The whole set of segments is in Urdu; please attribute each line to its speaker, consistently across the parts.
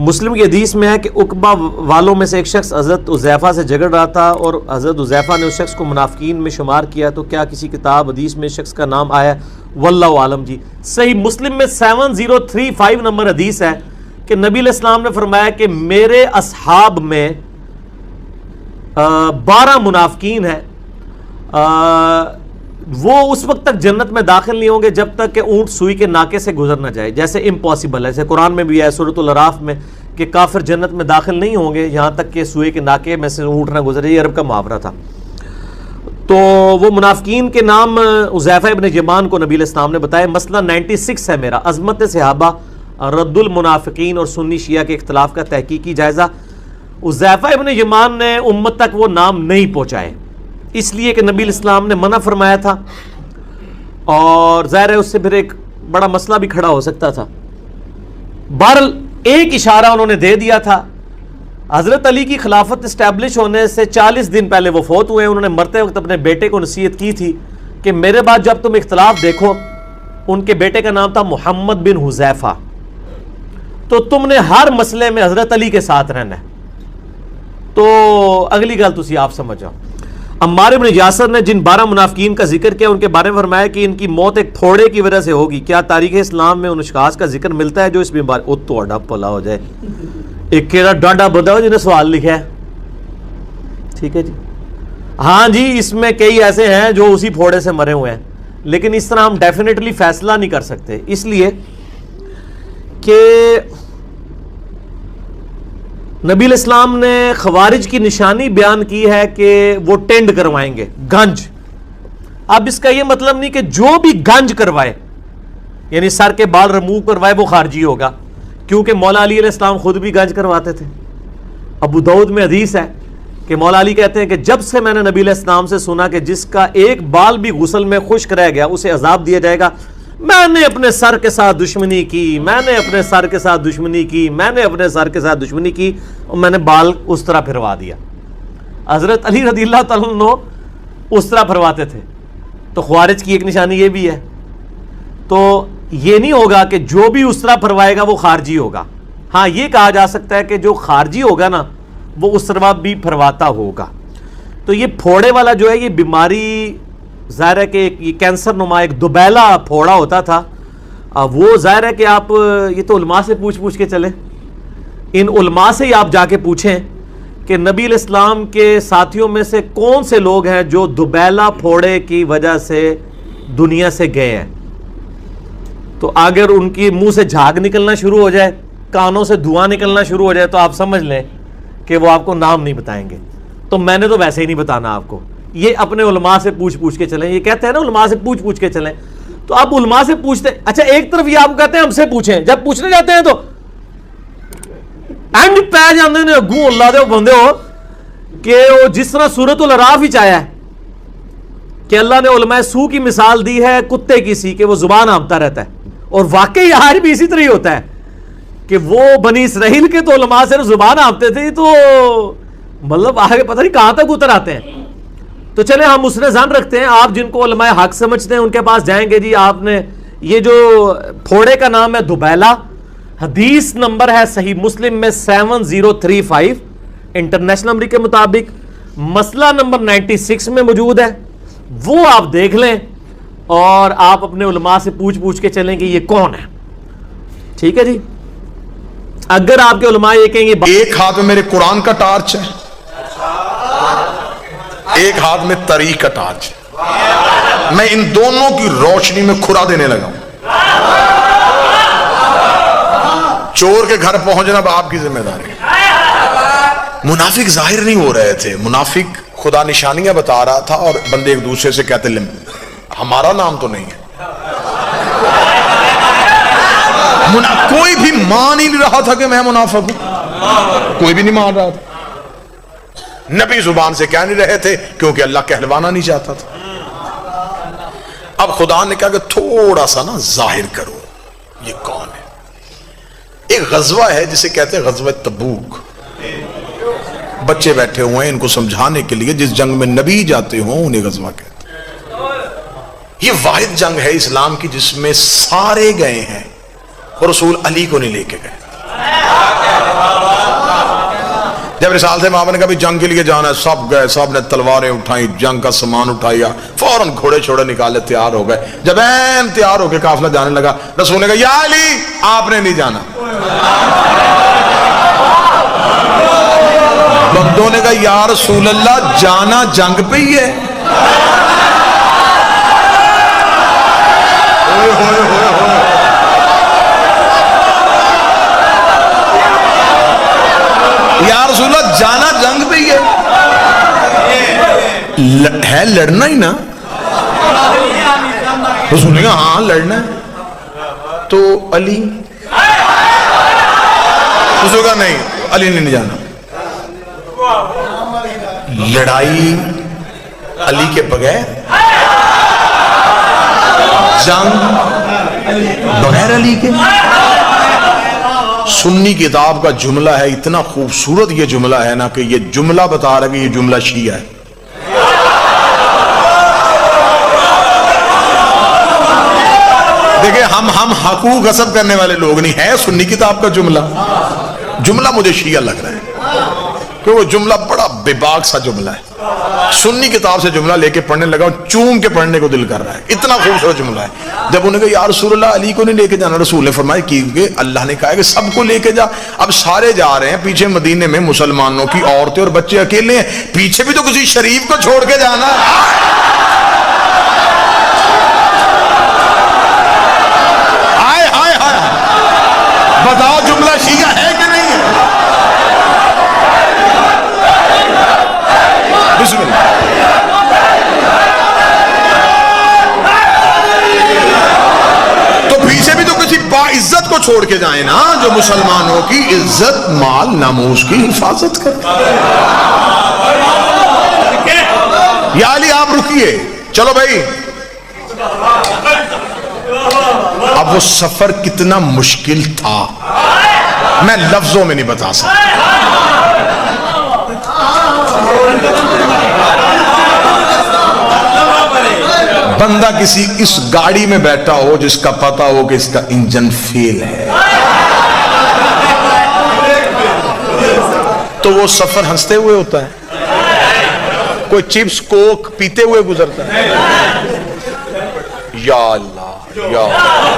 Speaker 1: مسلم کی حدیث میں ہے کہ عقبہ والوں میں سے ایک شخص حضرت حذیفہ سے جھگڑ رہا تھا اور حضرت حذیفہ نے اس شخص کو منافقین میں شمار کیا، تو کیا کسی کتاب حدیث میں اس شخص کا نام آیا؟ واللہ عالم جی۔ صحیح مسلم میں 7035 نمبر حدیث ہے کہ نبی علیہ السلام نے فرمایا کہ میرے اصحاب میں 12 منافقین ہیں، وہ اس وقت تک جنت میں داخل نہیں ہوں گے جب تک کہ اونٹ سوئی کے ناکے سے گزر نہ جائے، جیسے امپاسبل ہے، جیسے قرآن میں بھی ہے سورۃ الاعراف میں کہ کافر جنت میں داخل نہیں ہوں گے یہاں تک کہ سوئی کے ناکے میں سے اونٹ نہ گزرے، یہ عرب کا محاورہ تھا۔ تو وہ منافقین کے نام حذیفہ ابن یمان کو نبی علیہ السلام نے بتایا۔ مسئلہ 96 ہے میرا، عظمت صحابہ، رد المنافقین اور سنی شیعہ کے اختلاف کا تحقیقی جائزہ۔ حذیفہ ابن یمان نے امت تک وہ نام نہیں پہنچائے، اس لیے کہ نبی علیہ السلام نے منع فرمایا تھا، اور ظاہر ہے اس سے پھر ایک بڑا مسئلہ بھی کھڑا ہو سکتا تھا۔ بہرحال ایک اشارہ انہوں نے دے دیا تھا۔ حضرت علی کی خلافت اسٹیبلش ہونے سے 40 دن پہلے وہ فوت ہوئے، انہوں نے مرتے وقت اپنے بیٹے کو نصیحت کی تھی کہ میرے بعد جب تم اختلاف دیکھو، ان کے بیٹے کا نام تھا محمد بن حذیفہ، تو تم نے ہر مسئلے میں حضرت علی کے ساتھ رہنا ہے۔ تو اگلی گل تسی آپ سمجھ جاؤ۔ عمار بن یاسر نے جن 12 منافقین کا ذکر کیا ان کے بارے میں فرمایا کہ ان کی موت ایک پھوڑے کی وجہ سے ہوگی۔ کیا تاریخ اسلام میں ان اشخاص کا ذکر ملتا ہے جو اس بیماری او تو اڈا پلا ہو جائے؟ ایک کیڑا ڈاڈا بندہ ہو جنہیں سوال لکھا ہے، ٹھیک ہے جی، ہاں جی، اس میں کئی ایسے ہیں جو اسی پھوڑے سے مرے ہوئے ہیں، لیکن اس طرح ہم ڈیفینیٹلی فیصلہ نہیں کر سکتے، اس لیے کہ نبی علیہ السلام نے خوارج کی نشانی بیان کی ہے کہ وہ ٹینڈ کروائیں گے، گنج۔ اب اس کا یہ مطلب نہیں کہ جو بھی گنج کروائے، یعنی سر کے بال رموو کروائے، وہ خارجی ہوگا، کیونکہ مولا علی علیہ السلام خود بھی گنج کرواتے تھے۔ ابو داؤد میں حدیث ہے کہ مولا علی کہتے ہیں کہ جب سے میں نے نبی علیہ السلام سے سنا کہ جس کا ایک بال بھی غسل میں خشک رہ گیا اسے عذاب دیا جائے گا، میں نے اپنے سر کے ساتھ دشمنی کی، میں نے اپنے سر کے ساتھ دشمنی کی، میں نے اپنے سر کے ساتھ دشمنی کی، اور میں نے بال اس طرح پھروا دیا۔ حضرت علی رضی اللہ تعالیٰ عنہ اس طرح پھرواتے تھے۔ تو خوارج کی ایک نشانی یہ بھی ہے۔ تو یہ نہیں ہوگا کہ جو بھی اس طرح پھروائے گا وہ خارجی ہوگا، ہاں یہ کہا جا سکتا ہے کہ جو خارجی ہوگا نا وہ اس طرح بھی پھرواتا ہوگا۔ تو یہ پھوڑے والا جو ہے یہ بیماری ظاہر ہے کہ یہ کینسر نما ایک دوبیلا پھوڑا ہوتا تھا، وہ ظاہر ہے کہ آپ یہ تو علماء سے پوچھ کے چلیں، ان علماء سے ہی آپ جا کے پوچھیں کہ نبی علیہ السلام کے ساتھیوں میں سے کون سے لوگ ہیں جو دوبیلا پھوڑے کی وجہ سے دنیا سے گئے ہیں۔ تو اگر ان کی منہ سے جھاگ نکلنا شروع ہو جائے، کانوں سے دھواں نکلنا شروع ہو جائے، تو آپ سمجھ لیں کہ وہ آپ کو نام نہیں بتائیں گے۔ تو میں نے تو ویسے ہی نہیں بتانا آپ کو، یہ اپنے علماء سے پوچھ کے چلیں، یہ کہتے ہیں نا علماء سے پوچھ کے چلیں، تو آپ علماء سے پوچھتے، اچھا ایک طرف یہ آپ کہتے ہیں ہم سے پوچھیں، جب پوچھنے جاتے ہیں تو اینڈ پہ جاندے نے اگوں اللہ دے بندے ہو کہ وہ جس طرح سورۃ الاعراف ہی چاہیا ہے کہ اللہ نے علماء سو کی مثال دی ہے کتے کی سی کہ وہ زبان آمتا رہتا ہے، اور واقعی آج بھی اسی طرح ہی ہوتا ہے کہ وہ بنی اسرائیل کے تو علماء سے زبان آمتے تھے، تو مطلب آگے پتہ نہیں کہاں تک اتر آتے ہیں۔ تو چلے ہم اس نے ظن رکھتے ہیں، آپ جن کو علماء حق سمجھتے ہیں ان کے پاس جائیں گے، جی آپ نے یہ جو پھوڑے کا نام ہے دوبیلا، حدیث نمبر ہے صحیح مسلم میں 7035، انٹرنیشنل نمبر کے مطابق مسئلہ نمبر 96 میں موجود ہے، وہ آپ دیکھ لیں اور آپ اپنے علماء سے پوچھ کے چلیں کہ یہ کون ہے، ٹھیک ہے جی۔ اگر آپ کے علماء یہ کہیں گے
Speaker 2: ایک ہاتھ میں میرے قرآن کا ٹارچ ہے، ایک ہاتھ میں تاریخ کا ٹارچ ہے، میں ان دونوں کی روشنی میں کھرا دینے لگا ہوں۔ چور کے گھر پہنچنا آپ کی ذمہ داری۔ منافق ظاہر نہیں ہو رہے تھے، منافق خدا نشانیاں بتا رہا تھا، اور بندے ایک دوسرے سے کہتے ہمارا نام تو نہیں ہے۔ کوئی بھی مان ہی نہیں رہا تھا کہ میں منافق ہوں، کوئی بھی نہیں مان رہا تھا، نبی زبان سے کہہ نہیں رہے تھے کیونکہ اللہ کہلوانا نہیں چاہتا تھا۔ اب خدا نے کہا کہ تھوڑا سا نا ظاہر کرو یہ کون ہے۔ ایک غزوہ ہے جسے کہتے ہیں غزوہ تبوک، بچے بیٹھے ہوئے ہیں ان کو سمجھانے کے لیے، جس جنگ میں نبی جاتے ہوں انہیں غزوہ کہتے ہیں۔ یہ واحد جنگ ہے اسلام کی جس میں سارے گئے ہیں اور رسول علی کو نہیں لے کے گئے۔ جب رسال سے ماما نے کہا جنگ کے لیے جانا ہے، سب گئے، سب نے تلواریں اٹھائیں، جنگ کا سامان اٹھایا، فوراً گھوڑے چھوڑے نکالے، تیار ہو گئے۔ جب تیار ہو کے قافلہ جانے لگا، رسول نے کہا یا علی آپ نے نہیں جانا۔ بندوں نے کہا یا رسول اللہ جانا جنگ پہ ہی ہے۔ یا رسول اللہ جانا جنگ پہ ہی ہے لڑنا ہی نا؟ رسول نے کہا ہاں لڑنا ہے۔ تو علی؟ رسول نے کہا نہیں علی نے نہیں جانا۔ لڑائی علی کے بغیر، جنگ بغیر علی کے۔ سنی کتاب کا جملہ ہے، اتنا خوبصورت یہ جملہ ہے نا کہ یہ جملہ بتا رہا ہے کہ یہ جملہ شیعہ ہے۔ دیکھیں ہم حقوق غصب کرنے والے لوگ نہیں ہیں، سنی کتاب کا جملہ مجھے شیعہ لگ رہا ہے کہ وہ جملہ بڑا بے باک سا جملہ ہے۔ سنی کتاب سے جملہ لے کے پڑھنے لگا، چوم کے پڑھنے کو دل کر رہا ہے، اتنا خوبصورت جملہ ہے۔ جب انہوں نے کہا یا رسول اللہ علی کو نہیں لے کے جانا، رسول نے فرمایا کیونکہ اللہ نے کہا ہے کہ سب کو لے کے جا۔ اب سارے جا رہے ہیں، پیچھے مدینے میں مسلمانوں کی عورتیں اور بچے اکیلے ہیں، پیچھے بھی تو کسی شریف کو چھوڑ کے جانا۔ ہائے ہائے ہائے، بتاؤ جملہ شیعہ ہے کہ نہیں ہے؟ بسم اللہ۔ تو پیچھے بھی تو کسی باعزت کو چھوڑ کے جائیں نا، جو مسلمانوں کی عزت مال ناموس کی حفاظت کرے۔ یا علی آپ رکیے، چلو بھائی۔ اب وہ سفر کتنا مشکل تھا میں لفظوں میں نہیں بتا سکتا۔ بندہ کسی اس گاڑی میں بیٹھا ہو جس کا پتا ہو کہ اس کا انجن فیل ہے، تو وہ سفر ہنستے ہوئے ہوتا ہے، کوئی چپس کوک پیتے ہوئے گزرتا ہے۔ یا اللہ یا اللہ،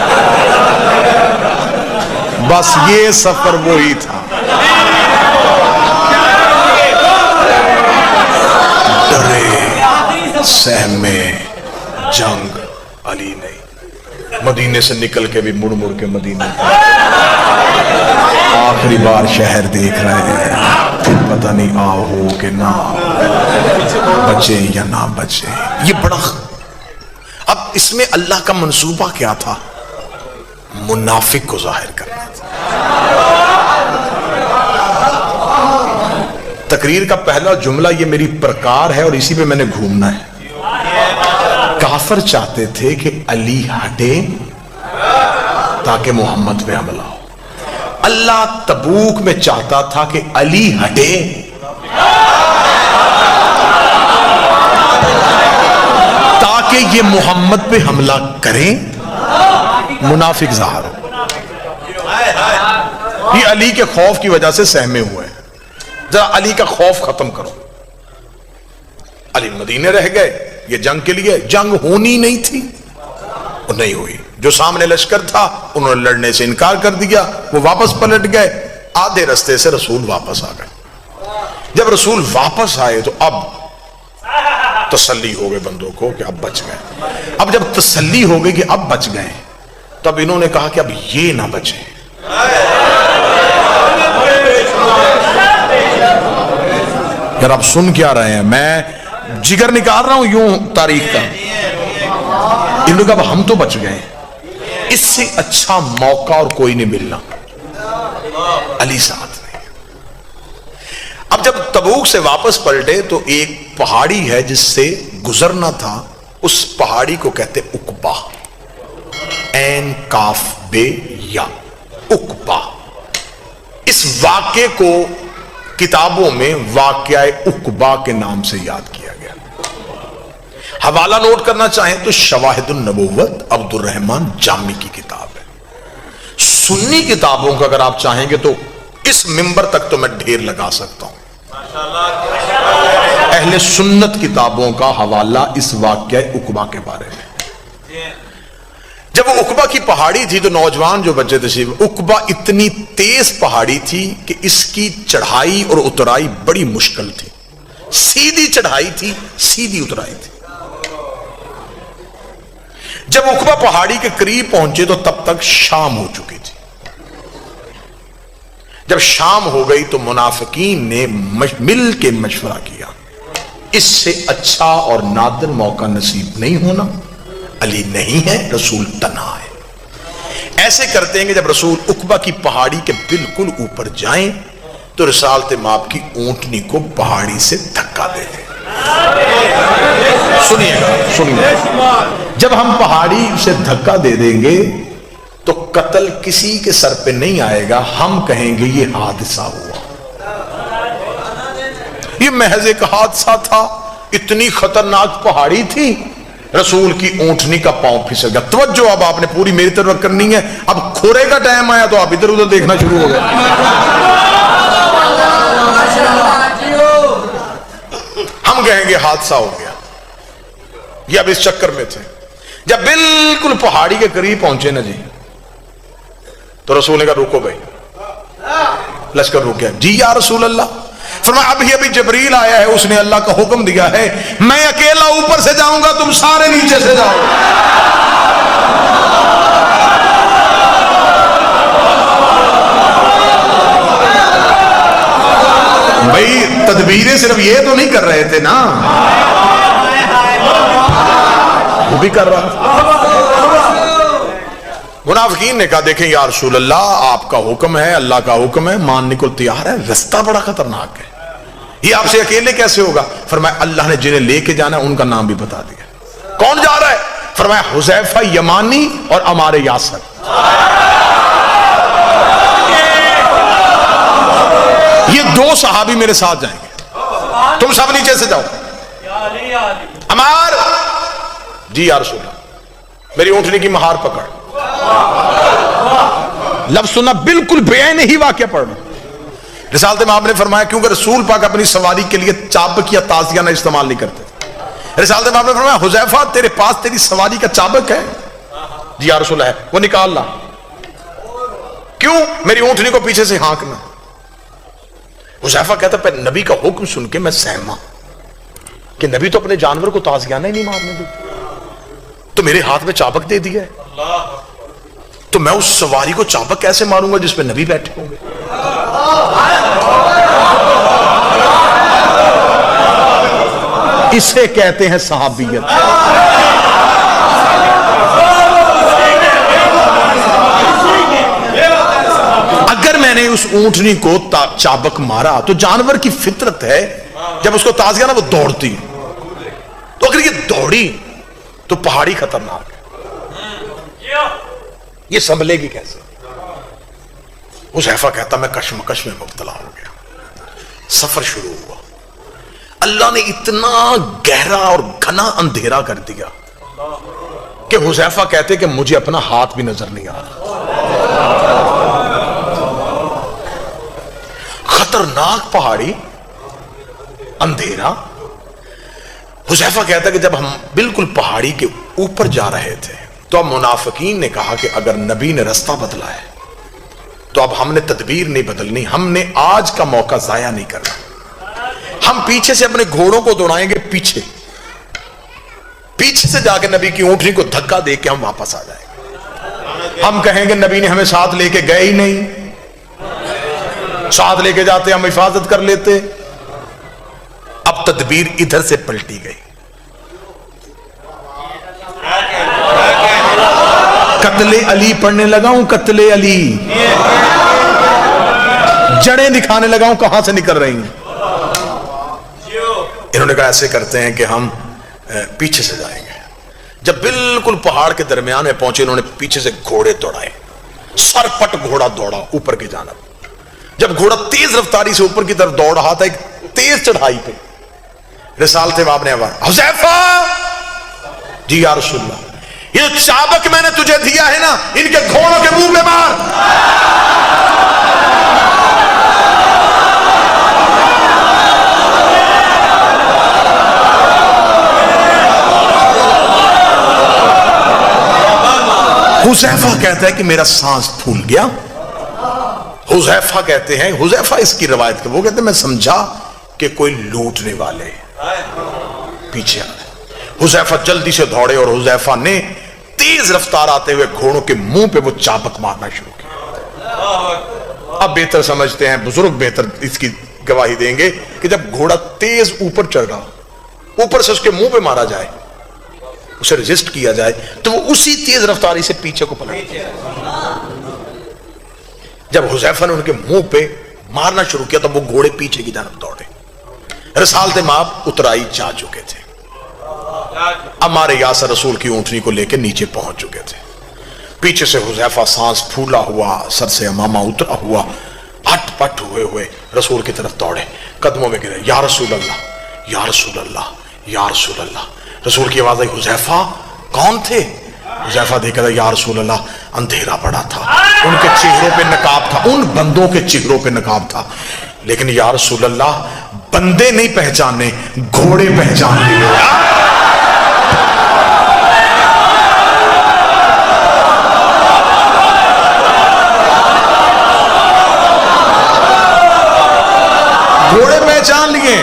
Speaker 2: بس یہ سفر وہی تھا۔ ڈرے سہمے جنگ علی نہیں، مدینے سے نکل کے بھی مڑ مڑ کے مدینے آخری بار شہر دیکھ رہے ہیں، پتہ نہیں آؤ ہو کہ نہ بچے یا نہ بچے۔ یہ بڑا، اب اس میں اللہ کا منصوبہ کیا تھا؟ منافق کو ظاہر کرنا تھا۔ تقریر کا پہلا جملہ یہ میری پرکار ہے اور اسی پہ میں نے گھومنا ہے۔ کافر چاہتے تھے کہ علی ہٹے تاکہ محمد پہ حملہ ہو، اللہ تبوک میں چاہتا تھا کہ علی ہٹے تاکہ یہ محمد پہ حملہ کریں، منافق ظاہر ہو۔ یہ علی کے خوف کی وجہ سے سہمے ہوئے ہیں، ذرا علی کا خوف ختم کرو۔ علی مدینے رہ گئے، یہ جنگ کے لیے جنگ ہونی نہیں تھی، وہ نہیں ہوئی۔ جو سامنے لشکر تھا انہوں نے لڑنے سے انکار کر دیا، وہ واپس پلٹ گئے، آدھے رستے سے رسول واپس آ گئے۔ جب رسول واپس آئے تو اب تسلی ہو گئے بندوں کو کہ اب بچ گئے۔ اب جب تسلی ہو گئی کہ اب بچ گئے، تب انہوں نے کہا کہ اب یہ نہ بچے۔ یار آپ سن کیا رہے ہیں؟ میں جگر نکال رہا ہوں یوں تاریخ کا۔ انہوں نے کہا ہم تو بچ گئے، اس سے اچھا موقع اور کوئی نہیں ملنا، علی ساتھ نہیں۔ اب جب تبوک سے واپس پلٹے تو ایک پہاڑی ہے جس سے گزرنا تھا، اس پہاڑی کو کہتے عقبہ، عین کاف بے یا، عقبہ۔ اس واقعے کو کتابوں میں واقعہ عقبہ کے نام سے یاد کیا گیا۔ حوالہ نوٹ کرنا چاہیں تو شواہد النبوت عبد الرحمن جامی کی کتاب ہے۔ سنی کتابوں کا اگر آپ چاہیں گے تو اس منبر تک تو میں ڈھیر لگا سکتا ہوں۔ اہل سنت کتابوں کا حوالہ اس واقعہ عقبہ کے بارے میں. جب وہ عقبہ کی پہاڑی تھی تو نوجوان جو بچے تھے، عقبہ اتنی تیز پہاڑی تھی کہ اس کی چڑھائی اور اترائی بڑی مشکل تھی. سیدھی چڑھائی تھی، سیدھی اترائی تھی. جب عقبہ پہاڑی کے قریب پہنچے تو تب تک شام ہو چکی تھی. جب شام ہو گئی تو منافقین نے مل کے مشورہ کیا، اس سے اچھا اور نادر موقع نصیب نہیں ہونا. علی نہیں ہے، رسول تنہا ہے. ایسے کرتے ہیں کہ جب رسول عقبہ کی پہاڑی کے بالکل اوپر جائیں تو رسالت مآب کی اونٹنی کو پہاڑی سے دھکا دے دیں. سنیے گا، جب ہم پہاڑی سے دھکا دے دیں گے تو قتل کسی کے سر پہ نہیں آئے گا، ہم کہیں گے یہ حادثہ ہوا. یہ محض ایک حادثہ تھا. اتنی خطرناک پہاڑی تھی، رسول کی اونٹنی کا پاؤں پھسل گیا. توجہ اب آپ نے پوری میری طرف کرنی ہے. اب کھورے کا ٹائم آیا تو آپ ادھر ادھر دیکھنا شروع ہو گئے. ہم کہیں گے حادثہ ہو گیا. یہ اب اس چکر میں تھے. جب بالکل پہاڑی کے قریب پہنچے نا جی، تو رسول نے کہا روکو بھائی. لشکر رک گیا. جی یا رسول اللہ. فرمایا ابھی جبریل آیا ہے، اس نے اللہ کا حکم دیا ہے، میں اکیلا اوپر سے جاؤں گا، تم سارے نیچے سے جاؤ. بھائی تدبیریں صرف یہ تو نہیں کر رہے تھے نا، وہ بھی کر رہا تھا. منافقین نے کہا دیکھیں یا رسول اللہ، آپ کا حکم ہے، اللہ کا حکم ہے، ماننے کو تیار ہے، رستہ بڑا خطرناک ہے، یہ آپ سے اکیلے کیسے ہوگا؟ فرمایا اللہ نے جنہیں لے کے جانا ہے ان کا نام بھی بتا دیا. کون جا رہا ہے؟ فرمایا حذیفہ یمانی اور عمار یاسر. یہ دو صحابی میرے ساتھ جائیں گے، تم سب نیچے سے جاؤ. عمار، جی یا رسول اللہ. میری اونٹنی کی مہار پکڑ. لفظ سننا، بالکل بعین ہی واقعہ پڑھنا. رسالت مآب نے فرمایا کیونکہ رسول پاک اپنی سواری کے لیے چابک یا تازیانہ استعمال نہیں کرتے. رسالت مآب نے فرمایا حذیفہ تیرے پاس تیری سواری کا چابک ہے؟ جی یا رسول اللہ ہے. وہ نکال لا. کیوں؟ میری اونٹنی کو پیچھے سے ہانکنا. حذیفہ کہتا ہے نبی کا حکم سن کے میں سہما کہ نبی تو اپنے جانور کو تازیانہ ہی نہیں مارنے دے، تو میرے ہاتھ میں چابک دے دیا ہے، تو میں اس سواری کو چابک کیسے ماروں گا جس پہ نبی بیٹھے ہوں گے؟ اسے کہتے ہیں صحابیت. اگر میں نے اس اونٹنی کو چابک مارا تو جانور کی فطرت ہے جب اس کو تازیانہ وہ دوڑتی، تو اگر یہ دوڑی تو پہاڑی خطرناک ہے، یہ سنبھلے گی کیسے؟ حذیفہ کہتا میں کشمکش میں مبتلا ہو گیا. سفر شروع ہوا. اللہ نے اتنا گہرا اور گھنا اندھیرا کر دیا کہ حذیفہ کہتے کہ مجھے اپنا ہاتھ بھی نظر نہیں آ رہا. خطرناک پہاڑی، اندھیرا. حذیفہ کہتا کہ جب ہم بالکل پہاڑی کے اوپر جا رہے تھے تو اب منافقین نے کہا کہ اگر نبی نے رستہ بدلا ہے تو اب ہم نے تدبیر نہیں بدلنی، ہم نے آج کا موقع ضائع نہیں کرنا. ہم پیچھے سے اپنے گھوڑوں کو دوڑائیں گے، پیچھے سے جا کے نبی کی اونٹنی کو دھکا دے کے ہم واپس آ جائیں گے. ہم کہیں گے نبی نے ہمیں ساتھ لے کے گئے ہی نہیں، ساتھ لے کے جاتے ہم حفاظت کر لیتے. اب تدبیر ادھر سے پلٹی گئی. قتل علی پڑھنے لگا ہوں، قتل علی، جڑیں دکھانے لگا ہوں کہاں سے نکل رہی ہیں. انہوں نے کہا ایسے کرتے ہیں کہ ہم پیچھے سے جائیں گے. جب بالکل پہاڑ کے درمیان میں پہنچے انہوں نے پیچھے سے گھوڑے دوڑائے. سر پٹ گھوڑا دوڑا اوپر کی جانب. جب گھوڑا تیز رفتاری سے اوپر کی طرف دوڑ رہا تھا ایک تیز چڑھائی پہ، رسالت مآب نے آواز حذیفہ، جی یا رسول اللہ، یہ چابک میں نے تجھے دیا ہے نا، ان کے گھوڑوں کے منہ میں مار. حذیفہ کہتا ہے کہ میرا سانس پھول گیا. حذیفہ کہتے ہیں, حذیفہ اس کی روایت کے وہ کہتے ہیں میں سمجھا کہ کوئی لوٹنے والے پیچھے آ رہے. حذیفہ جلدی سے دوڑے اور حذیفہ نے تیز رفتار آتے ہوئے گھوڑوں کے منہ پہ وہ چابک مارنا شروع کیا. اب بہتر سمجھتے ہیں بزرگ, بہتر اس کی گواہی دیں گے کہ جب گھوڑا تیز اوپر چڑھ رہا, اوپر سے اس کے منہ پہ مارا جائے, اسے رجسٹ کیا جائے, تو وہ اسی تیز رفتاری سے پیچھے کو پلٹ. جب حذیفہ نے ان کے منہ پہ مارنا شروع کیا تو وہ گھوڑے پیچھے کی طرف دوڑے. رسالت مآب اترائی جا چکے تھے, ہمارے یاسر رسول کی اونٹنی کو لے کے نیچے پہنچ چکے تھے. پیچھے سے حذیفہ سانس پھولا ہوا, سر سے امامہ اترا ہوا, ہٹ پٹ ہوئے ہوئے رسول کی طرف دوڑے, قدموں میں گرے, یا رسول اللہ, یا رسول اللہ, یا رسول اللہ. رسول کی آواز آئی, حذیفہ کون تھے؟ حذیفہ دیکھا تھا, یا رسول اللہ اندھیرا پڑا تھا, ان کے چہروں پہ نقاب تھا, ان بندوں کے چہروں پہ نقاب تھا, لیکن یا رسول اللہ بندے نہیں پہچانے, گھوڑے پہچان لیے. گھوڑے پہچان لیے.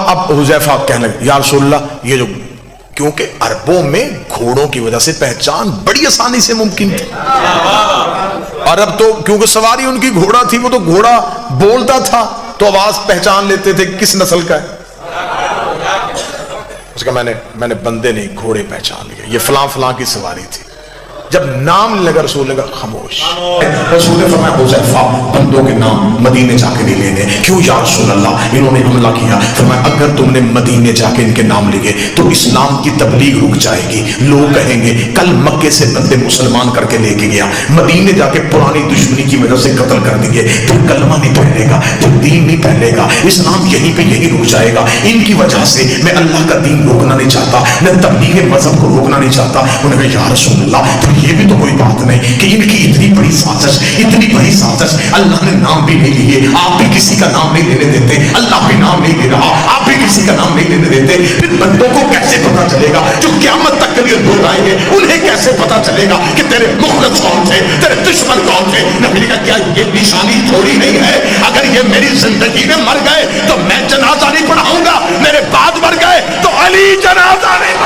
Speaker 2: اب حذیفہ کہنے لگے, یا رسول اللہ یہ جو, کیونکہ عربوں میں گھوڑوں کی وجہ سے پہچان بڑی آسانی سے ممکن تھی. عرب تو کیونکہ سواری ان کی گھوڑا تھی, وہ تو گھوڑا بولتا تھا تو آواز پہچان لیتے تھے کس نسل کا ہے. اس کا میں نے بندے نہیں گھوڑے پہچان لیے, یہ فلاں فلاں کی سواری تھی. جب نام لگا رسول نے کہا خاموش. رسول نے فرمایا حذیفہ بندوں کے نام مدینے جا کے نہیں لینے. کیوں یا رسول اللہ, انہوں نے حملہ کیا. فرمایا اگر تم نے مدینے جا کے ان کے نام لیے تو اسلام کی تبلیغ رک جائے گی. لوگ کہیں گے کل مکے سے بندے مسلمان کر کے لے کے گیا, مدینے جا کے پرانی دشمنی کی وجہ سے قتل کر دیے, پھر کلمہ نہیں پہنے گا, پھر دین نہیں پہنے گا, اسلام یہیں پہ یہیں رک جائے گا. ان کی وجہ سے میں اللہ کا دین روکنا نہیں چاہتا, میں تبلیغ مذہب کو روکنا نہیں چاہتا. انہوں نے کہا یا رسول اللہ یہ بھی تو کوئی بات نہیں کہ ان کی اتنی بڑی سازش, اتنی بڑی سازش, اللہ نے نام بھی نہیں لیے, آپ بھی کسی کا نام نہیں لینے دیتے, اللہ بھی نام نہیں لے رہا, آپ بھی کسی کا نام نہیں لینے دیتے. پھر بندوں کو کیسے پتا چلے گا جو قیامت تک کے لیے لوگ آئیں گے, انہیں کیسے پتا چلے گا کہ تیرے مخلص کون تھے, تیرے دشمن کون تھے؟ نبی نے کہا کیا یہ نشانی تھوڑی نہیں ہے, اگر یہ میری زندگی میں مر گئے تو میں جنازہ نہیں پڑھاؤں گا, میرے بعد مر گئے تو علی جنازہ نہیں.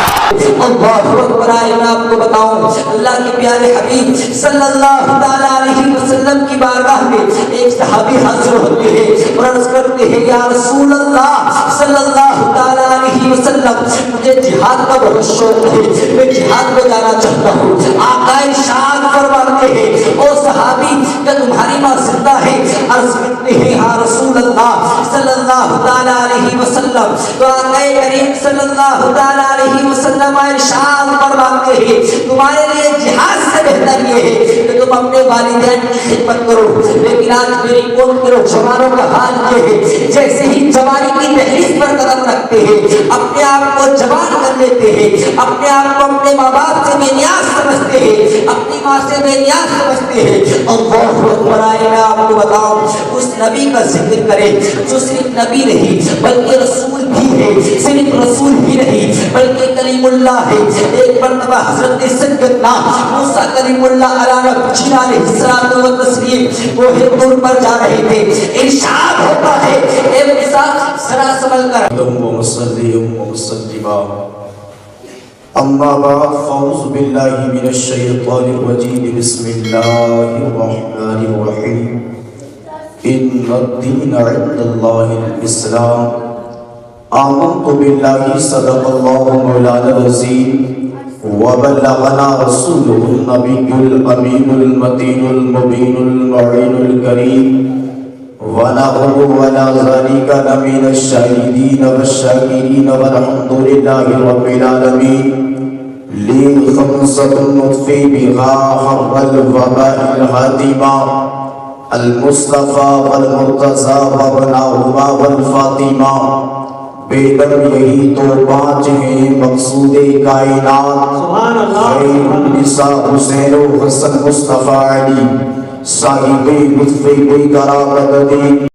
Speaker 3: اللہ اکبر. میں آپ کو بتاؤں, اللہ کے پیارے حبیب صلی اللہ تعالی علیہ وسلم کی بارگاہ میں ایک صحابی حاضر ہوتے ہیں اور عرض کرتے ہیں یا رسول اللہ صلی اللہ تعالی علیہ وسلم مجھے جہاد کا بہت شوق ہے, میں جہاد میں جانا چاہتا ہوں. آقا ارشاد فرماتے ہیں او صحابی کیا تمہاری ماں زندہ ہے؟ عرض کرتے ہیں یا رسول اللہ صلی اللہ تعالی علیہ وسلم. تو آقا کریم صلی اللہ تعالی علیہ وسلم ارشاد فرماتے ہیں تمہارے لیے جہاد سے بہتر یہ ہے کہ تم اپنے والدین کی خدمت کرو. لیکن آج میری قوم کے نوجوانوں کا حال یہ ہے جیسے ہی جوانی کی دہلیز پر قدم رکھتے ہیں اپنے آپ کو جوان کر لیتے ہیں, اپنے آپ کو اپنے ماں باپ سے بے نیاز سمجھتے ہیں, اپنی ماں سے بے نیاز سمجھتے ہیں. اللہ اکبر. میں آپ کو بتاؤں اس نبی کا ذکر کریں جو صرف نبی نہیں بلکہ رسول بھی ہے, صرف رسول بھی نہیں بلکہ کلیم اللہ ہے. ایک مرتبہ حضرت سیدنا موسیٰ کلیم اللہ علیہ الصلوۃ والتسلیم وہ طور پر جا رہے تھے. ارشاد ہوتا ہے اے موسیٰ ذرا سنبھل کر. اما بعد فاعوذ باللہ من الشیطان الرجیم بسم اللہ الرحمن الرحیم. ان الدین عند اللہ الاسلام. آمنت باللہ صدق اللہ مولانا العظیم وبلغنا رسوله النبي الأمين المتين المبين المعين الكريم ونحن على ذلك لمن الشاهدين والشاكرين والحمد لله رب العالمين. لي خمسة نطفي بها حر الوباء الهادمة المصطفى والمرتضى وابناهما والفاطمة. بیدم یہی تو پانچ ہیں مقصود کائنات, خیر النساء حسین و حسن مصطفیٰ علی, صاحب لطف کوئی کرامت دی.